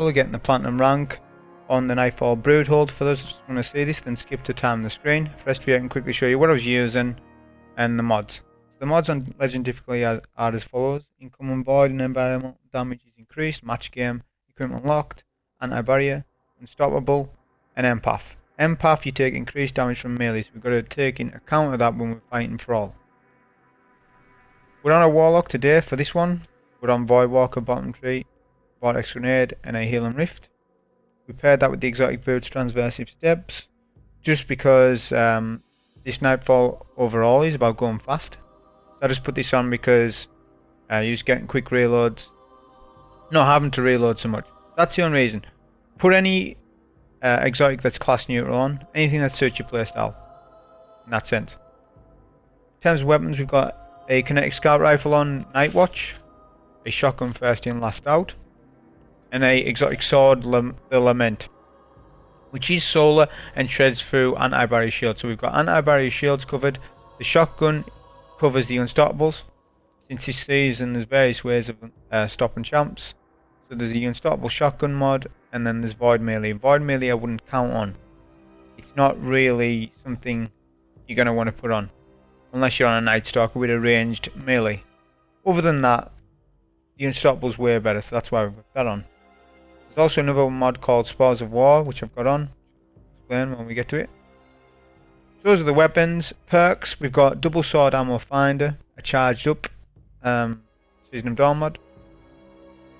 of getting the platinum rank on the Nightfall Broodhold. For those who just want to see this, then skip to time on the screen. For rest of you, I can quickly show you what I was using and the mods. The mods on Legend difficulty are as follows: Incoming Void and environmental damage is increased, match game, equipment locked, anti-barrier, unstoppable, and Empath. Empath, you take increased damage from melee, so we've got to take into account of that when we're fighting for all. We're on a Warlock today for this one. We're on Voidwalker, bottom tree, Vortex Grenade, and a Healing Rift. We paired that with the exotic boots, Transversive steps, just because this Nightfall overall is about going fast. So I just put this on because you're just getting quick reloads, not having to reload so much. That's the only reason. Put any exotic that's class neutral on, anything that suits your playstyle, in that sense. In terms of weapons, we've got a kinetic scout rifle on Nightwatch, a shotgun first in last out, and a exotic sword, the Lament, which is solar and shreds through anti-barrier shields. So we've got anti-barrier shields covered. The shotgun covers the unstoppables. Since this season there's various ways of stopping champs. So there's the unstoppable shotgun mod, and then there's void melee. Void melee I wouldn't count on. It's not really something you're going to want to put on unless you're on a Night Stalker with a ranged melee. Other than that, the unstoppable's way better, so that's why we've got that on. There's also another mod called Spores of War, which I've got on. I'll explain when we get to it. So those are the weapons. Perks, we've got double sword ammo finder, a charged up Season of Dawn mod.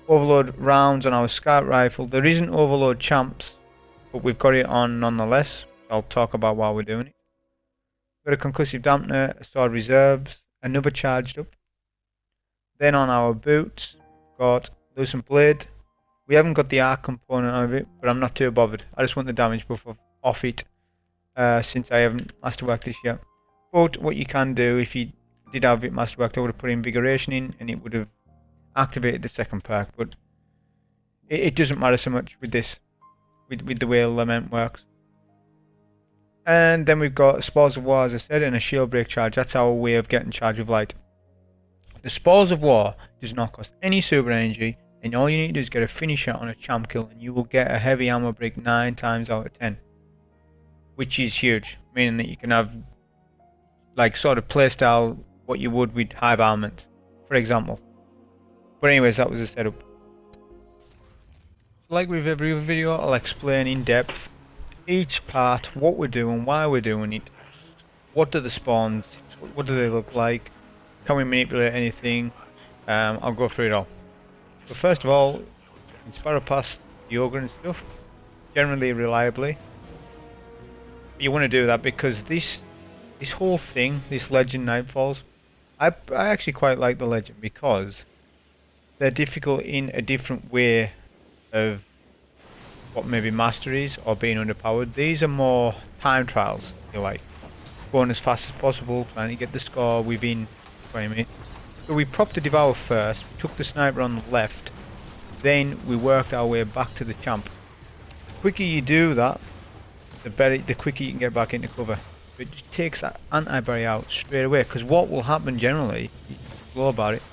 Overload rounds on our scout rifle. There isn't overload champs, but we've got it on nonetheless. I'll talk about while we're doing it. We've got a concussive dampener, a sword reserves, another charged up. Then on our boots, got Lucent Blade. We haven't got the arc component of it, but I'm not too bothered. I just want the damage buff off it, since I haven't masterworked this yet. But what you can do, if you did have it masterworked, I would have put invigoration in, and it would have activated the second perk. But it doesn't matter so much with this, with the way Lament works. And then we've got Spores of War, as I said, and a shield break charge. That's our way of getting charged with light. The Spores of War does not cost any super energy, and all you need to do is get a finisher on a champ kill, and you will get a heavy ammo break 9 times out of 10. Which is huge, meaning that you can have like sort of playstyle what you would with Hive Armament, for example. But anyways, that was the setup. Like with every other video, I'll explain in depth each part, what we're doing, why we're doing it, what do the spawns, what do they look like, can we manipulate anything. I'll go through it all. So first of all, inspire past the ogre and stuff, generally reliably. You want to do that because this whole thing, this Legend Nightfalls, I actually quite like the Legend because they're difficult in a different way of what maybe masteries or being underpowered. These are more time trials, if you like. Going as fast as possible, trying to get the score within 20 minutes. So we propped the devour first, we took the sniper on the left, then we worked our way back to the champ. The quicker you do that, the quicker you can get back into cover. It just takes that anti-barrier out straight away, because what will happen generally, if you're slow about it,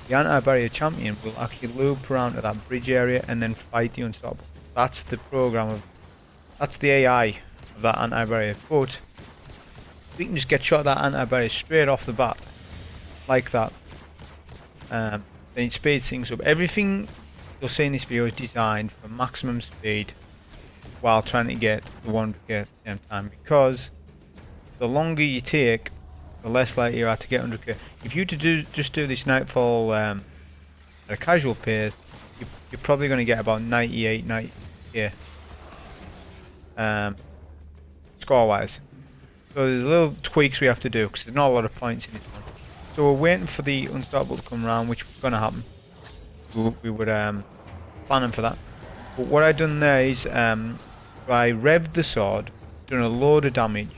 the anti-barrier champion will actually loop around to that bridge area and then fight the unstoppable. That's the program that's the AI of that anti-barrier. But we can just get shot at that anti-barrier straight off the bat, like that. Then it speeds things up. Everything you'll see in this video is designed for maximum speed while trying to get the 100k at the same time, because the longer you take, the less likely you are to get 100k. If you just do this Nightfall at a casual pace, you're probably going to get about 98, 90k score wise. So there's little tweaks we have to do because there's not a lot of points in this one. So we're waiting for the unstoppable to come around, which was going to happen. We were planning for that. But what I done there is I revved the sword, done a load of damage,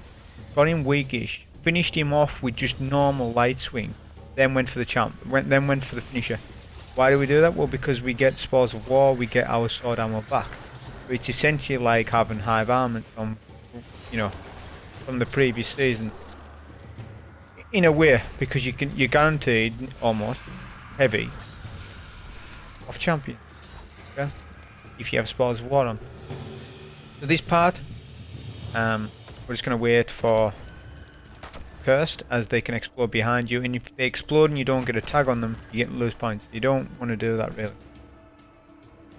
got him weakish, finished him off with just normal light swings, then went for the champ, then went for the finisher. Why do we do that? Well, because we get Spores of War, we get our sword ammo back. So it's essentially like having Hive Armament from, from the previous season. In a way, because you're guaranteed almost heavy off champion. Okay? if you have Spores of War on. So this part, we're just going to wait for Cursed, as they can explode behind you, and if they explode and you don't get a tag on them, you get lose points. You don't want to do that really.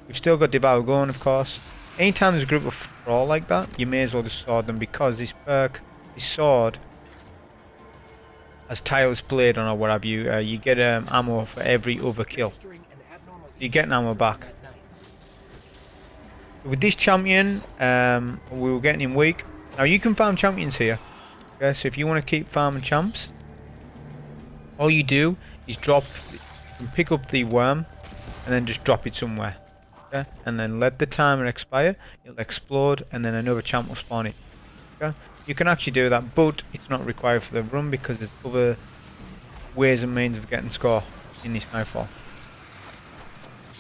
We've still got Devour going, of course. Anytime there's a group of Thrall like that, you may as well just sword them, because this perk, this sword, has Tireless Blade on or what have you. You get ammo for every overkill. You get an ammo back. With this champion, we were getting him weak. Now you can farm champions here. Okay, so if you want to keep farming champs, all you do is drop, you can pick up the worm and then just drop it somewhere. Okay, and then let the timer expire, it'll explode, and then another champ will spawn it. Okay, you can actually do that, but it's not required for the run because there's other ways and means of getting score in this Nightfall.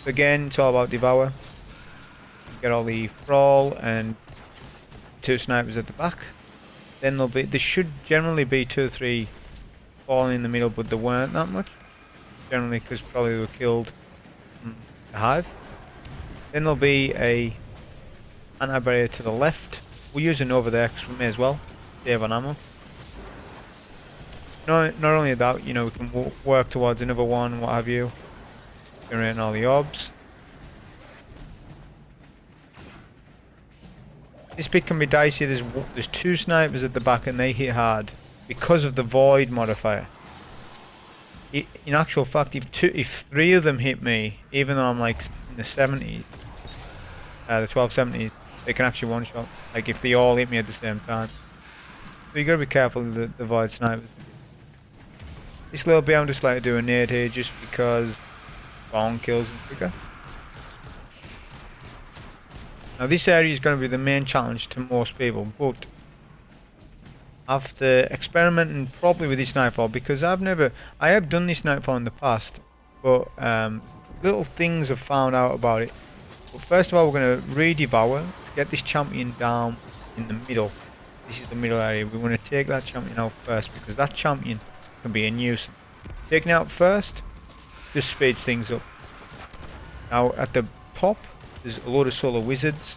So again, it's all about Devour. You get all the Thrall and 2 snipers at the back. Then there should generally be 2 or 3 falling in the middle, but there weren't that much. Generally, because probably they were killed from the hive. Then there'll be a anti-barrier to the left. We'll use an over there because we may as well save on ammo. Not only that, you know, we can work towards another one, what have you, generating all the orbs. This bit can be dicey. There's 2 snipers at the back and they hit hard because of the void modifier. In actual fact, if 3 of them hit me, even though I'm like in the 70s, the 1270s, they can actually one shot. Like if they all hit me at the same time. So you gotta be careful of the void snipers. This little bit I'm just like to do a nade here just because spawn kills them quicker. Now this area is going to be the main challenge to most people, but after experimenting properly with this Nightfall, because I have done this Nightfall in the past, but little things I've found out about it. But first of all, we're going to re-devour, get this champion down in the middle. This is the middle area. We want to take that champion out first, because that champion can be a nuisance. Taking it out first just speeds things up. Now at the top, there's a load of solar wizards.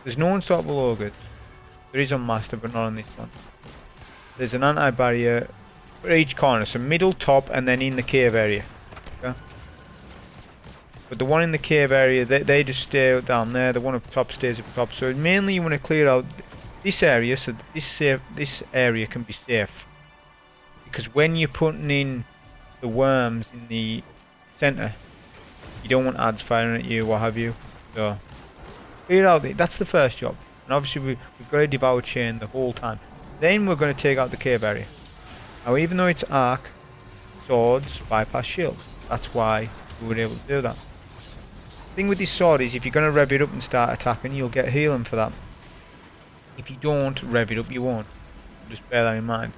There's no unstoppable ogres. There is on master, but not on this one. There's an anti-barrier for each corner, so middle, top, and then in the cave area. Okay? But the one in the cave area, they just stay down there. The one up top stays up top. So mainly you want to clear out this area, so that this area can be safe. Because when you're putting in the worms in the center, you don't want ads firing at you, what have you. So clear out that's the first job. And obviously we've got a devour chain the whole time. Then we're going to take out the cave area. Now even though it's arc, swords bypass shield. That's why we were able to do that. The thing with this sword is if you're going to rev it up and start attacking, you'll get healing for that. If you don't rev it up, you won't. Just bear that in mind.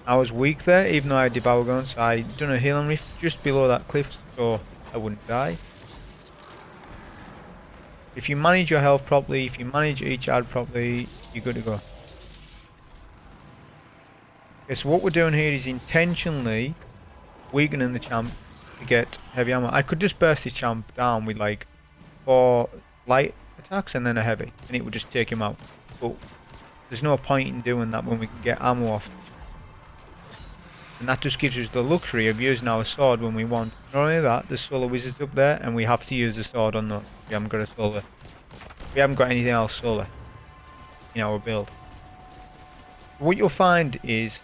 I was weak there, even though I had devour going, so I done a healing rift just below that cliff so I wouldn't die. If you manage your health properly, if you manage each ad properly, you're good to go. Okay, so what we're doing here is intentionally weakening the champ to get heavy ammo. I could just burst this champ down with like 4 light attacks and then a heavy, and it would just take him out. But there's no point in doing that when we can get ammo off. And that just gives us the luxury of using our sword when we want. Not only that, there's solar wizards up there, and we have to use the sword on those. We haven't got a solar. We haven't got anything else solar in our build. What you'll find is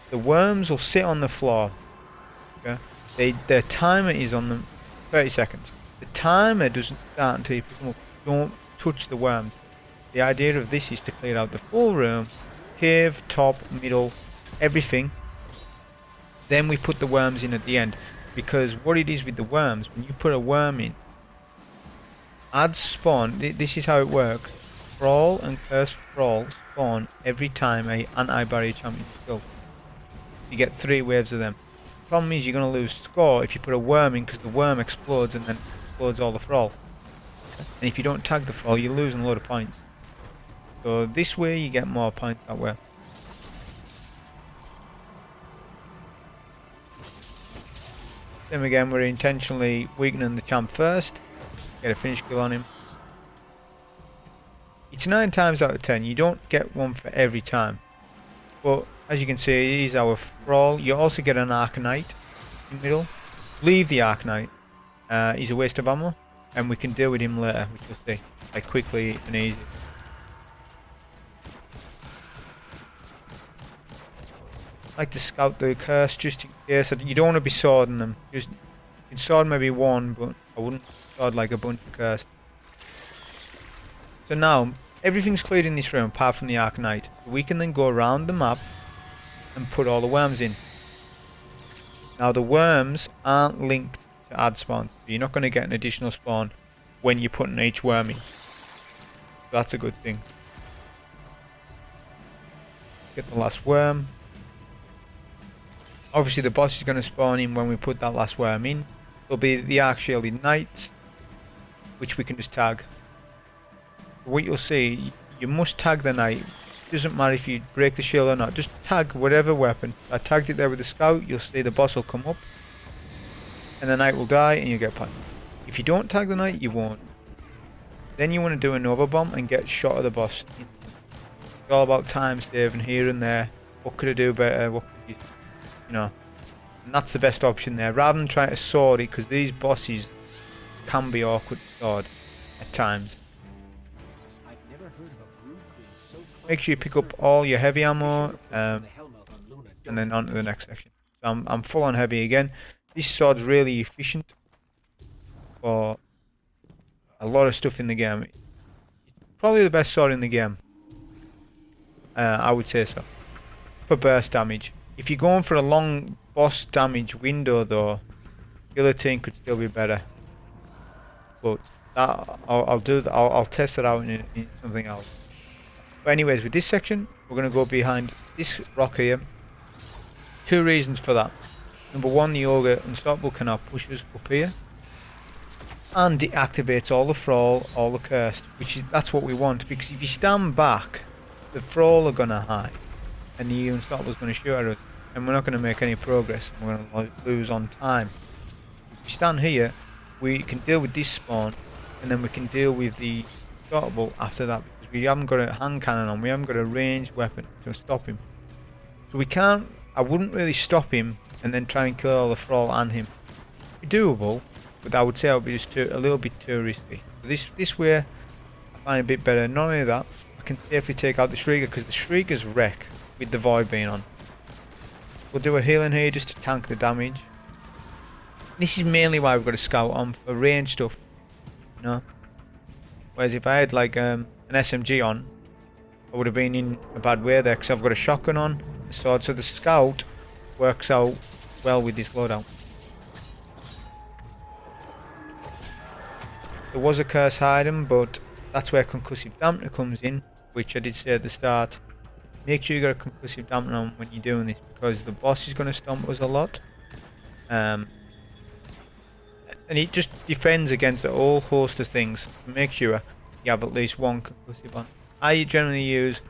the worms will sit on the floor. Okay? Their timer is on them 30 seconds. The timer doesn't start until you pick them up. Don't touch the worms. The idea of this is to clear out the full room, cave, top, middle, everything. Then we put the worms in at the end, because what it is with the worms, when you put a worm in, ads spawn. This is how it works. Thrall and Cursed Thrall spawn every time a anti-barrier champion is killed. You get 3 waves of them. The problem is you're going to lose score if you put a worm in, because the worm explodes and then explodes all the Thrall. And if you don't tag the Thrall, you're losing a lot of points. So this way you get more points that way. Then again, we're intentionally weakening the champ first. Get a finish kill on him. It's 9 times out of 10. You don't get one for every time. But as you can see, it is our Thrall. You also get an Arcanite in the middle. Leave the Arcanite. He's a waste of ammo. And we can deal with him later, which you'll see. Like quickly and easy. I like to scout the curse just in case. You don't want to be swording them. Just, you can sword maybe one, but I wouldn't sword like a bunch of curse. So now, everything's cleared in this room apart from the Arcanite. We can then go around the map and put all the worms in. Now the worms aren't linked to add spawns. So you're not going to get an additional spawn when you're putting each worm in. So that's a good thing. Get the last worm. Obviously the boss is going to spawn in when we put that last worm in. There'll be the Arc Shielded Knights, which we can just tag. What you'll see, you must tag the knight. It doesn't matter if you break the shield or not, just tag whatever weapon. I tagged it there with the scout, you'll see the boss will come up and the knight will die and you get punished. If you don't tag the knight, you won't. Then you want to do a Nova Bomb and get shot at the boss. It's all about time saving here and there. What could I do better? What could you know? And that's the best option there, rather than trying to sword it, because these bosses can be awkward to sword at times. Make sure you pick up all your heavy ammo, and then on to the next section. So I'm full on heavy again. This sword's really efficient for a lot of stuff in the game. It's probably the best sword in the game. I would say so. For burst damage. If you're going for a long boss damage window though, guillotine could still be better. But that, I'll test it out in something else. But anyways, with this section, we're going to go behind this rock here. 2 reasons for that. Number 1, the Ogre Unstoppable can now push us up here. And it activates all the Thrall, all the Cursed. That's what we want, because if you stand back, the Thrall are going to hide. And the Unstoppable is going to shoot at us. And we're not going to make any progress. We're going to lose on time. If we stand here, we can deal with this spawn. And then we can deal with the Unstoppable after that. We haven't got a hand cannon on, we haven't got a ranged weapon to stop him. So we can't, I wouldn't really stop him and then try and kill all the Thrall and him. It'd be doable, but I would say it would be just a little bit too risky. So this way, I find a bit better. Not only that, I can safely take out the Shrieker, because the Shrieker's wreck with the Void being on. We'll do a healing here just to tank the damage. This is mainly why we've got a scout on, for range stuff. You know? Whereas if I had like an SMG on, I would have been in a bad way there, because I've got a shotgun on, a sword, so the scout works out well with this loadout. There was a curse hiding, but that's where Concussive Dampener comes in, which I did say at the start. Make sure you got a Concussive Dampener on when you're doing this, because the boss is going to stomp us a lot. And it just defends against a whole host of things. Make sure you have at least 1 concussive on. I generally use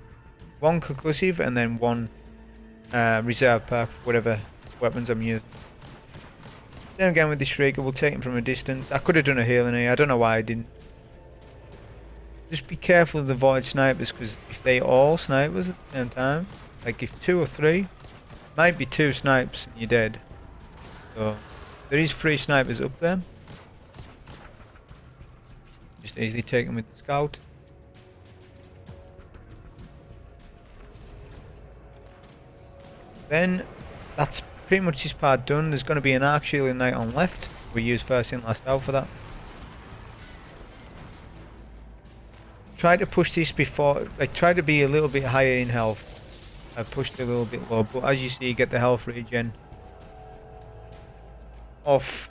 1 concussive and then 1 reserve perk, whatever weapons I'm using. Then again with the Shrieker, we'll take him from a distance. I could have done a healing here, I don't know why I didn't. Just be careful of the Void snipers, because if they all snipe us at the same time, like if 2 or 3, might be 2 snipes and you're dead. So there is 3 snipers up there. Just easily take them with the scout. Then that's pretty much this part done. There's going to be an Arc Shielded Knight on left. We use first in, last out for that. Try to push this before, like try to be a little bit higher in health. I've pushed a little bit low, but as you see, you get the health regen off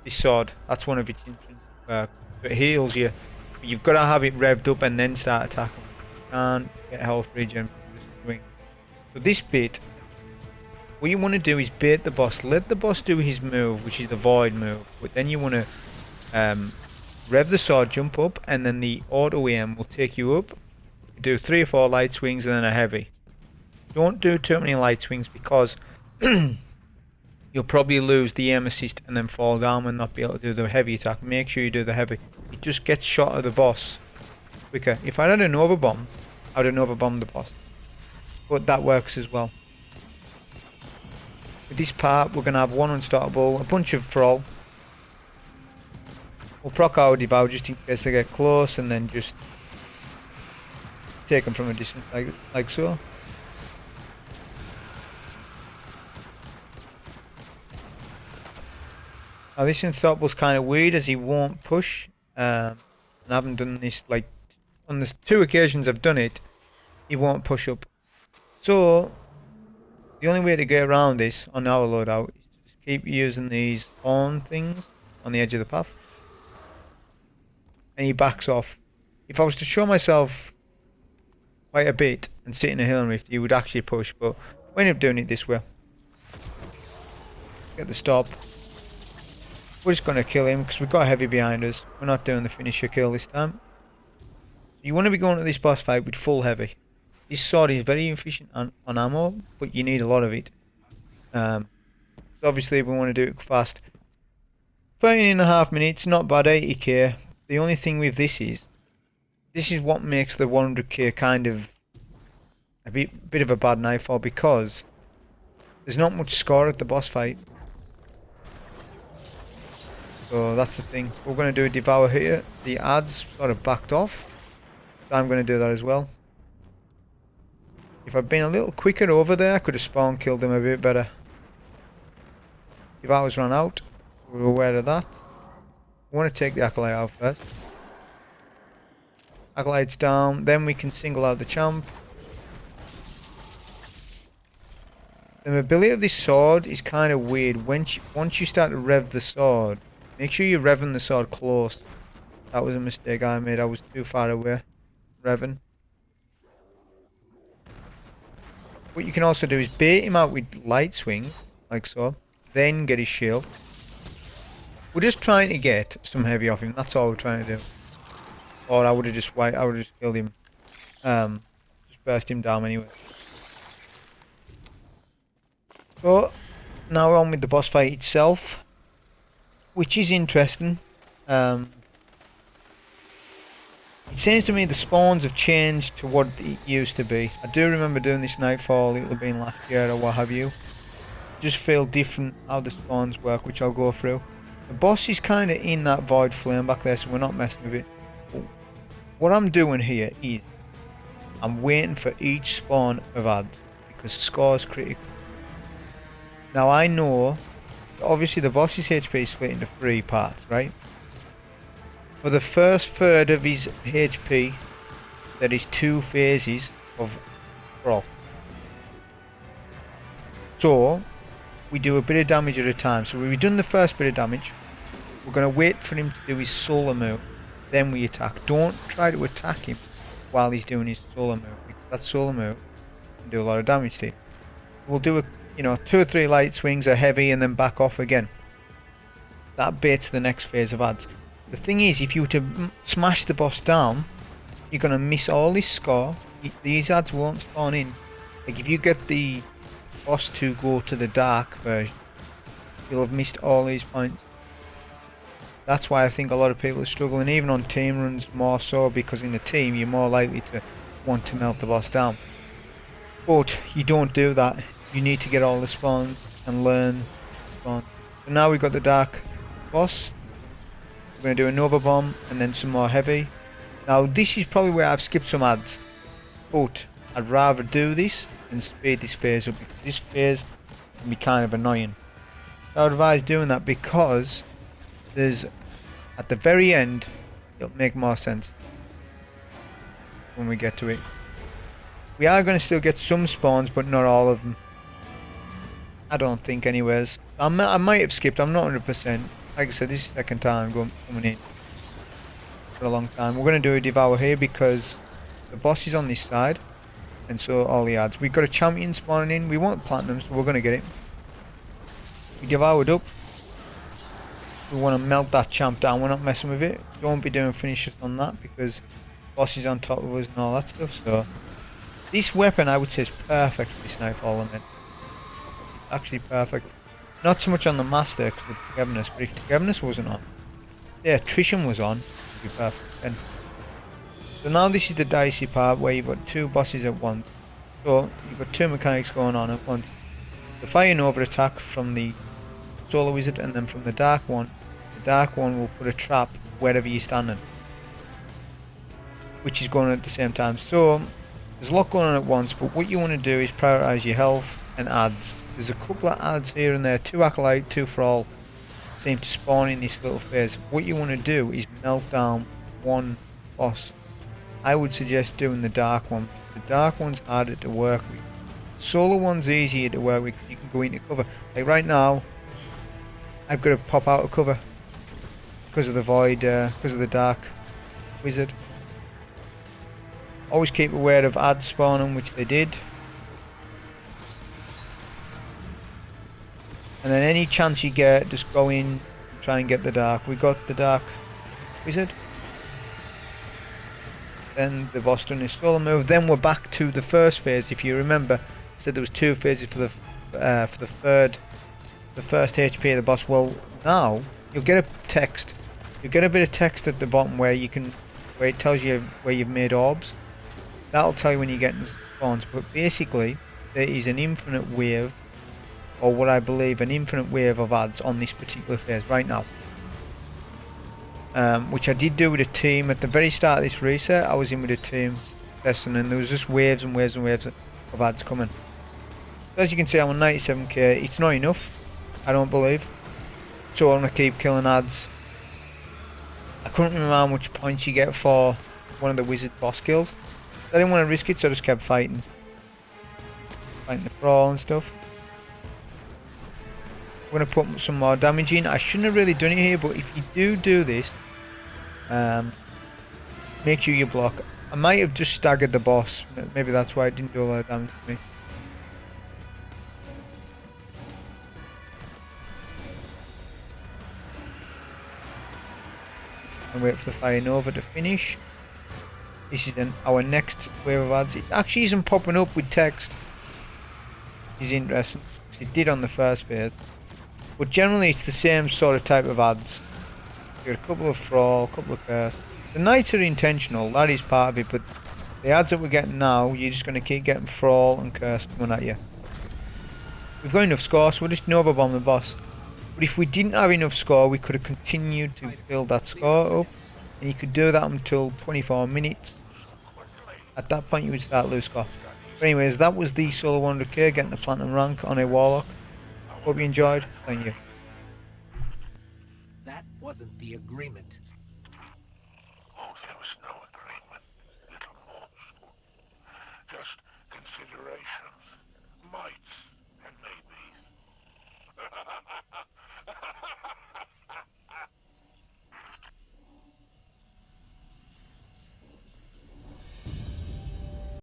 this sword. That's one of its intrinsic perks. So it heals you, but you've got to have it revved up and then start attacking. You can't get health regen from just swing. So this bit, what you want to do is bait the boss. Let the boss do his move, which is the Void move, but then you want to rev the sword, jump up, and then the auto aim will take you up. Do 3 or 4 light swings and then a heavy. Don't do too many light swings, because you'll probably lose the aim assist and then fall down and not be able to do the heavy attack. Make sure you do the heavy. It just gets shot at the boss quicker. If I had an overbomb, I would have overbombed the boss. But that works as well. With this part, we're going to have one unstoppable, a bunch of thrall. We'll proc our devour just in case they get close, and then just take them from a distance like so. Now this unstoppable's kind of weird as he won't push. And I haven't done this, like, on the 2 occasions I've done it, he won't push up. So the only way to get around this on our loadout is to just keep using these spawn things on the edge of the path. And he backs off. If I was to show myself quite a bit and sit in a hill and rift, he would actually push, but we end up doing it this way. Get the stop. We're just going to kill him because we've got a heavy behind us. We're not doing the finisher kill this time. You want to be going to this boss fight with full heavy. This sword is very efficient on ammo, but you need a lot of it. So obviously we want to do it fast. 13.5 minutes, not bad, 80k. The only thing with this is what makes the 100k kind of a bit of a bad Nightfall, because there's not much score at the boss fight. So that's the thing. We're going to do a devour here. The ads sort of backed off, so I'm going to do that as well. If I'd been a little quicker over there, I could have spawn killed them a bit better. Devour's run out. We're aware of that. We want to take the Acolyte out first. Acolyte's down, then we can single out the champ. The mobility of this sword is kind of weird. Once you start to rev the sword, make sure you're revving the sword close. That was a mistake I made. I was too far away revving. What you can also do is bait him out with light swing, like so, then get his shield. We're just trying to get some heavy off him. That's all we're trying to do. Or I would have just killed him. Just burst him down anyway. So now we're on with the boss fight itself, which is interesting. It seems to me the spawns have changed to what it used to be. I do remember doing this Nightfall, it would have been last year or what have you. Just feel different how the spawns work, which I'll go through. The boss is kind of in that void flame back there, so we're not messing with it. What I'm doing here is I'm waiting for each spawn of ads, because score is critical. Now I know, obviously the boss's HP is split into 3 parts, right? For the first third of his HP, there is 2 phases of brawl. So we do a bit of damage at a time. So we've done the first bit of damage. We're going to wait for him to do his solar move. Then we attack. Don't try to attack him while he's doing his solar move, because that solar move can do a lot of damage to him. We'll do 2 or 3 light swings, a heavy, and then back off again. That baits the next phase of ads. The thing is, if you were to smash the boss down, you're going to miss all this score. These ads won't spawn in. Like if you get the boss to go to the dark version, you'll have missed all these points. That's why I think a lot of people are struggling, even on team runs more so, because in a team you're more likely to want to melt the boss down. But you don't do that. You need to get all the spawns and learn the spawn. So now we've got the dark boss. We're going to do another bomb and then some more heavy. Now this is probably where I've skipped some ads, but I'd rather do this than speed this phase up, because this phase can be kind of annoying. So I would advise doing that, because there's, at the very end, it'll make more sense when we get to it. We are going to still get some spawns, but not all of them. I don't think anyways. I might have skipped, I'm not 100%. Like I said, this is the second time coming in for a long time. We're going to do a devour here because the boss is on this side, and so all the ads. We've got a champion spawning in. We want platinum, so we're going to get it. We devoured up. We want to melt that champ down. We're not messing with it. Don't be doing finishers on that, because the boss is on top of us and all that stuff. So this weapon, I would say, is perfect for this Nightfall Lament. It's actually perfect. Not so much on the master because of togetherness, but if togetherness wasn't on, the attrition was on, it would be perfect. And So now this is the dicey part where you've got two bosses at once. So you've got two mechanics going on at once. The fire and over attack from the Solar Wizard, and then from the Dark One. The Dark One will put a trap wherever you're standing, which is going on at the same time. So there's a lot going on at once, but what you want to do is prioritise your health and adds. There's a couple of adds here and there, 2 Acolyte, 2 Thrall, seem to spawn in this little phase. What you want to do is melt down one boss. I would suggest doing the Dark One. The Dark One's harder to work with. Solar One's easier to work with, you can go into cover. Like right now, I've got to pop out of cover because of the void, because of the Dark Wizard. Always keep aware of adds spawning, which they did. And then any chance you get, just go in and try and get the Dark. We got the Dark Wizard. Then the boss done his solar move. Then we're back to the first phase. If you remember, I said there was 2 phases for the first HP of the boss. Well, now you'll get a text. You'll get a bit of text at the bottom where it tells you where you've made orbs. That'll tell you when you're getting spawns. But basically, there is an infinite wave, or what I believe an infinite wave of adds on this particular phase right now. Which I did do with a team at the very start of this reset. I was in with a team testing, and there was just waves and waves and waves of adds coming. So as you can see, I'm on 97k. It's not enough, I don't believe. So I'm gonna keep killing adds. I couldn't remember how much points you get for one of the wizard boss kills. I didn't want to risk it, so I just kept fighting the Thrall and stuff. I'm going to put some more damage in. I shouldn't have really done it here, but if you do this, make sure you block. I might have just staggered the boss. Maybe that's why it didn't do a lot of damage to me. And wait for the Fire Nova to finish. This is our next wave of adds. It actually isn't popping up with text. It's interesting. It did on the first phase. But generally it's the same sort of type of adds. You got a couple of Thrall, a couple of Curse. The Knights are intentional, that is part of it, but the adds that we're getting now, you're just going to keep getting Thrall and Curse coming at you. We've got enough score, so we'll just Nova Bomb the boss. But if we didn't have enough score, we could have continued to build that score up. And you could do that until 24 minutes. At that point you would start lose score. But anyways, that was the solo 100k, getting the platinum rank on a Warlock. Hope you enjoyed. Thank you. That wasn't the agreement.